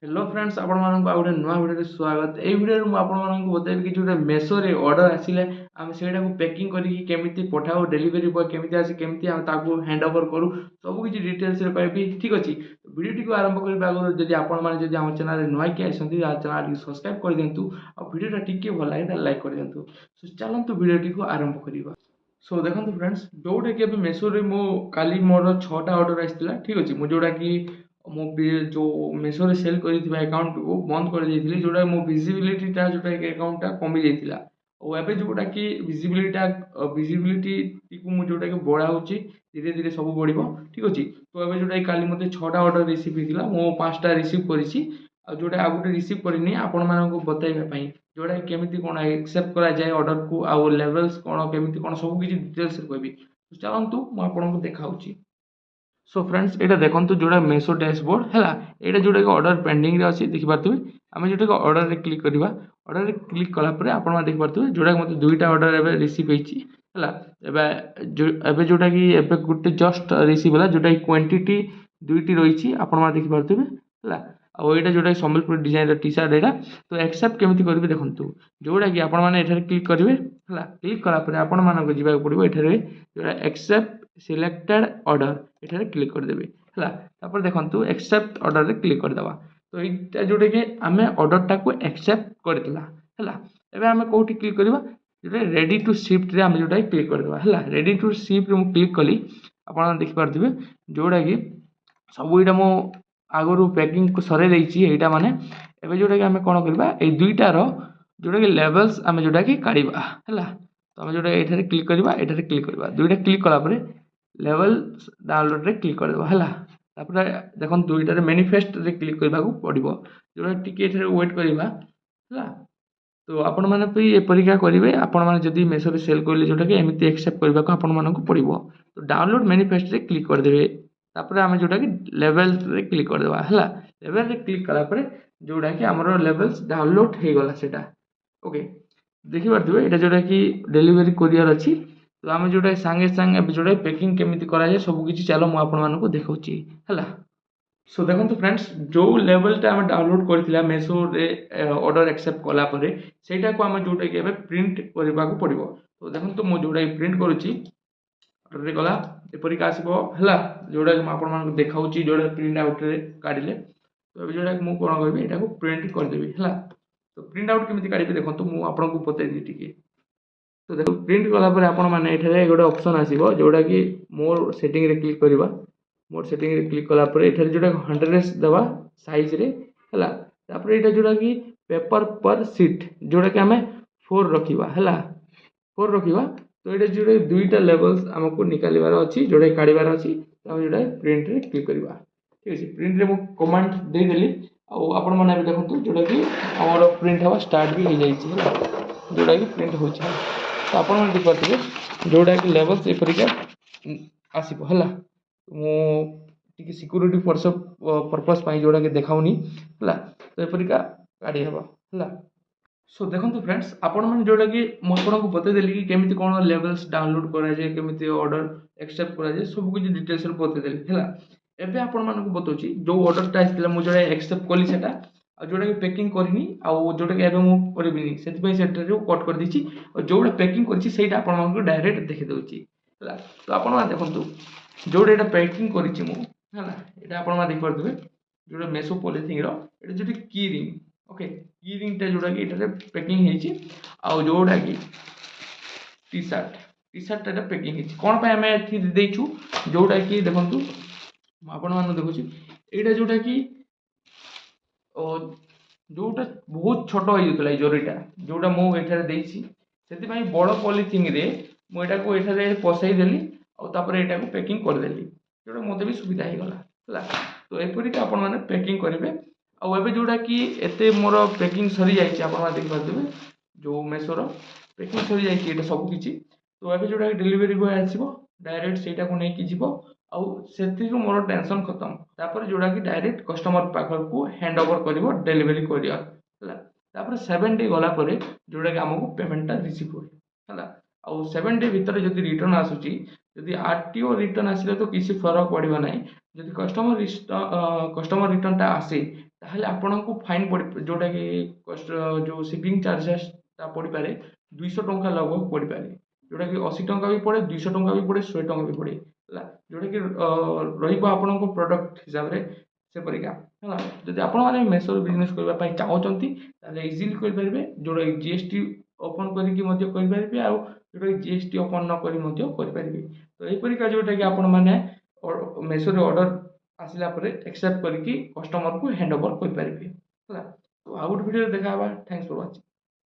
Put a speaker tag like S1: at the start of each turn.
S1: Hello friends आपण मानक गोटे नुआ भिडियो स्वागत। ए भिडियो में आपण मानक बताइबी कि जोटे मेसो रे ऑर्डर आसिले आम सेटा को पैकिंग करके केमिति पठाऊ, डेलीवरी बॉय केमिति आसे, केमिति हम ताको हैंड ओवर करू, सब किछि डिटेल्स रे कहबी। ठीक अछि, वीडियो टी को आरंभ करबा आगु जदि आपण माने जदि हम चैनल रे नुआ के आसंती आ चैनल को सब्सक्राइब कर दियंतु आ वीडियो टा टिके भल लागे त लाइक कर दियंतु। सो चलंतु वीडियो टी को आरंभ करिबा। सो देखो फ्रेंड्स, जोटा कि मेसो रे मो काली मोर 6टा ऑर्डर आइसतिला। ठीक अछि, मो जोटा कि मो जो मेसो रे सेल करथिबा अकाउंट को बंद कर देइथिली, जोटा मो विजिबिलिटी टा जोटा कि अकाउंट टा कमी जाइतिला। और एबे जोटा कि विजिबिलिटी टी को मु जोटा कि बढा होची, धीरे धीरे सब बढ़िबो। ठीक अछि, तो एबे जोटा कि काली मते 6टा ऑर्डर रिसीव हेतिला, मो 5टा रिसीव करिछि। आ जोटा आ गुटे रिसीव करिनी आपण माननको बतैबा पई, जोटा कि केमिति कोन एक्सेप्ट करा जाय ऑर्डर को, आ लेवल्स कोन केमिति कोन सब किछि डिटेल्स रे कहबी। तो चलंतु मु आपनको देखाउची। सो फ्रेंड्स, एटा देखंतु जोड़ा मेसो डैशबोर्ड हैला, एटा जोड़ा के ऑर्डर पेंडिंग रे अछि देखि पारथुबे। आमे जोटा के ऑर्डर रे क्लिक करबा, ऑर्डर रे क्लिक कला परे आपण मा देखि पारथुबे जोड़ा के मते दुईटा ऑर्डर एबे रिसीव हेछि हैला। एबे जोटा कि एबे गुटे जस्ट रिसीव होला, जोटा कि क्वांटिटी दुईटी रहिछि आपण मा देखि पारथुबे हैला। आ एटा जोटा संबलपुर डिजाइन रे टी-शर्ट एटा। तो एक्सेप्ट केमिति करबे देखंतु, जोड़ा कि आपण माने एठारे क्लिक करिवे हैला। क्लिक कला परे आपण मानको जिबा पड़िबो एठारे जोड़ा एक्सेप्ट सिलेक्टेड ऑर्डर एठारे क्लिक कर देबे हैला। तापर देखंतु एक्सेप्ट ऑर्डर रे क्लिक कर दबा। तो एटा जोटे के हमें ऑर्डर टा को एक्सेप्ट करथिला हैला। एबे हमें कोठी क्लिक करबा, जोटे रेडी टू शिफ्ट रे हमें जोटा क्लिक कर दबा हैला। रेडी टू शिफ्ट रे मु क्लिक कली, आपण देखि पारथिबे जोड़ा कि सब इटा मो आगरु पैकिंग को सरे देइछि एटा माने। एबे जोटा कि हमें कोन करबा, ए दुईटा रो जोटा कि लेवल्स हमें जोटा कि काढिबा हैला। तो हमें जोटा एठारे क्लिक करबा, एठारे क्लिक करबा, दुईटा क्लिक कला परे लेवल डाउनलोड रे क्लिक कर देबा हैला। तापर देखन दुईटा रे मैनिफेस्ट रे क्लिक करबा को पड़िबो, जोटा टिके एठारे वेट करबा हैला। तो आपण माने पई ए परीक्षा करिवे, आपण माने जदी मेसो रे सेल करले जोटा कि एमिति एक्सेप्ट करबा को आपण माने को पड़िबो। तो डाउनलोड मैनिफेस्ट रे क्लिक कर देबे। तापर हमें जोटा कि लेवल रे क्लिक कर देबा हैला। लेवल रे क्लिक कला परे जोटा कि हमरो लेवल्स डाउनलोड हे गला सेटा। ओके, देखि पारथिबे एटा जोटा कि डिलीवरी कोरियर अछि। तो आम जोटा सांगे सांगे जोटा पैकिंग केमिति करा जाय सब किछि चलो मु आपण मानको देखाउची हैला। सो देखंतु फ्रेंड्स, जो लेवल टा हम डाउनलोड करथिला मेसो रे ऑर्डर एक्सेप्ट कला परे सेटा को हम जोटा कि एबे प्रिंट करबा को पड़िबो। तो देखंतु मु जोटा प्रिंट करूची, ऑर्डर रे गला एपरि का आसीबो हैला। जोटा कि मु आपण मानको देखाउची जोटा प्रिंट आउट रे काढिले। तो एबे जोटा मु कोन करबी, एटा को प्रिंट कर देबी हैला। तो प्रिंट आउट केमिति काढिबे देखंतु मु आपनको बतै दी टिके। तो देखो प्रिंट कला पर आपण माने एठारे गोटे ऑप्शन आसीबो, जोटा कि मोर सेटिंग रे क्लिक करबा। मोर सेटिंग रे क्लिक कला पर एठारे जोटा 100 दबा साइज रे हैला। तापर एटा जोटा कि पेपर पर शीट जोटा कि हमें 4 रखिबा हैला, 4 रखिबा। तो एटा जोटा दुईटा लेवल्स हमको निकालिबार अछि, जोटा काढिबार अछि। तो हम जोटा प्रिंट रे क्लिक करबा। ठीक अछि, प्रिंट रे मु कमांड दे देली। आ आपण माने देखंतु जोटा कि हमर प्रिंट हवा स्टार्ट भी हो जाई छै हैला, जोटा कि प्रिंट हो छै। तो आपण माने देखिपारथिबे जोटा कि लेवल्स एपरिका आसीबो हैला। मु टिके सिक्योरिटी पर्पस पई जोटा कि देखाउनी हैला। तो एपरिका काढी हबो हैला। सो देखंतु फ्रेंड्स, आपण माने जोटा कि मु आपनको बतै देली कि केमिति कोन लेवल्स डाउनलोड करा जाय, केमिति ऑर्डर एक्सेप्ट करा जाय, सब कुछ डिटेल्स रे बतै देली हैला। एबे आपण मानको बतौची जो ऑर्डर टा आइतला मु जोटा एक्सेप्ट कली सेटा, आ जोटा कि पैकिंग करनी आ जोटा कि एबे मु करबिनी सेति पई सेटा रे कट कर दिछि। और जोटा पैकिंग करछि सेटा आपण मानको डायरेक्ट देखि दउछि हैला। तो आपण मा देखंतु जोटा एटा पैकिंग करछि मु हैला, एटा आपण मा देख परथिबे जोटा मेसो पॉलिथिन रो एटा जोटा की रिंग। ओके, की रिंग टा जोटा कि एटा रे पैकिंग हेछि। आ जोटा कि टी-शर्ट टा पैकिंग हेछि कोन पय हमें एथि देइछु, जोटा कि देखंतु आपण मानो देखुछि एटा जोटा कि जोटा बहुत छोट हो जातला ए जरीटा, जोटा मु एठारे देइछि सेति पई बड़ पॉलिथिन रे मु एटा को एठारे पसई देली। और तापर एटा को पैकिंग कर देली, जोटा मते भी सुविधा हे गला हैला। तो एपरि का आपण माने पैकिंग करिवे। आ एबे जोटा कि एते मोर पैकिंग सरी जाइछि, आपण मा देख पाथिबे जो मेसो रो पैकिंग सरी जाइछि एटा सब किछि। तो एबे जोटा डिलीवरी बॉय आसीबो, डायरेक्ट सेटा को नै कि जिवो। आ सेतिरु मोर टेंशन खत्म। तापर जोटा कि डायरेक्ट कस्टमर पाखर को हैंड ओवर करिवो डिलीवरी कोरियर हैला। तापर 7 डे गला परे जोटा कि हमको पेमेंट टा रिसीव होय हैला। आ 7 डे भीतर जदी रिटर्न आसुची, जदी आरटीओ रिटर्न आसिले तो किसी फरक पड़िबो नै। जदी कस्टमर रिटर्न टा आसे ତାହେଲେ ଆପଣଙ୍କୁ ଫାଇନ୍ ଯୋଉଟାକି କଷ୍ଟ ଯୋଉ ସିପିଂ ଚାର୍ଜେସଟା ପଡ଼ିପାରେ 200 ଟଙ୍କା ଲଗଭଗ ପଡ଼ିପାରେ। ଯୋଉଟାକି 80 ଟଙ୍କା ବି ପଡ଼େ, 200 ଟଙ୍କା ବି ପଡ଼େ, 100 ଟଙ୍କା ବି ପଡ଼େ ହେଲା। ଯୋଉଟାକି ରହିବ ଆପଣଙ୍କ ପ୍ରଡକ୍ଟ ହିସାବରେ ସେପରିକା ହେଲା। ଯଦି ଆପଣମାନେ ମେସୋରେ ବିଜନେସ୍ କରିବା ପାଇଁ ଚାହୁଁଛନ୍ତି ତାହେଲେ ଇଜିଲି କରିପାରିବେ। ଯୋଉଟାକି GST ଓପନ୍ କରିକି ମଧ୍ୟ କରିପାରିବେ, ଆଉ ଯୋଉଟାକି GST ଓପନ୍ ନ କରି ମଧ୍ୟ କରିପାରିବେ। ତ ଏହିପରିକା ଯୋଉଟାକି ଆପଣମାନେ ମେସୋରେ ଅର୍ଡ଼ର ଆସିଲା ପରେ ଆକ୍ସେପ୍ଟ କରିକି କଷ୍ଟମରକୁ ହ୍ୟାଣ୍ଡ ଓଭର କରିପାରିବେ ହେଲା। ତ ଆଉ ଗୋଟେ ଭିଡ଼ିଓରେ ଦେଖା ହେବା। ଥ୍ୟାଙ୍କସ୍ ଫର ୱାଚିଂ।